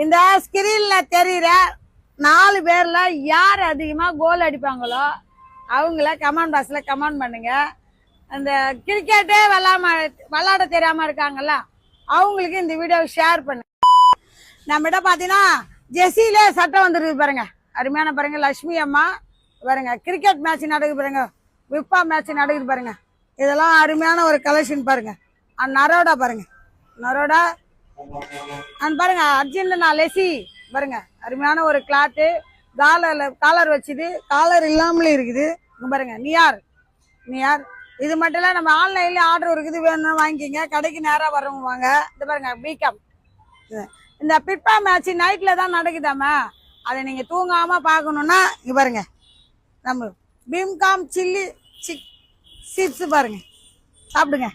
இந்த ஸ்கிரீன்ல தெரியுற 4 பேர்ல யார் அதிகமா கோல் அடிப்பாங்களோ அவங்கள கமெண்ட் பாக்ஸ்ல கமெண்ட் பண்ணுங்க. அந்த கிரிக்கெட்டே விளையாட தெரியாம இருக்காங்கல்ல அவங்களுக்கு இந்த வீடியோ ஷேர் பண்ணுங்க. நம்மகிட்ட பாத்தீங்கன்னா ஜெர்சியில சட்டை வந்துருக்கு பாருங்க, அருமையான பாருங்க. லட்சுமி அம்மா பாருங்க, கிரிக்கெட் மேட்ச் நடக்குது பாருங்க, விப்பா மேட்ச் நடக்குது பாருங்க. இதெல்லாம் அருமையான ஒரு கலெக்ஷன் பாருங்க. நரோடா பாருங்க, நரோடா பாருங்க. அர்ஜென்டினா லெசி பாருங்க, அருமையான ஒரு கிளாத்து. காலர் வச்சுது, காலர் இல்லாமலே இருக்குது பாருங்க. நியார் இது மட்டும் இல்ல, நம்ம ஆன்லைன்ல ஆர்டர் இருக்குது, வேணும்னு வாங்கிக்கிங்க. கடைக்கு நேரா வரவங்க வாங்க. இது பாருங்க பிகாம். இந்த பிட்பா மேட்ச் நைட்ல தான் நடக்குதாமா, அதை நீங்க தூங்காம பாக்கணும்னா இங்க பாருங்க, நம்ம பீம்காம் சில்லி சிப்ஸ் பாருங்க, சாப்பிடுங்க.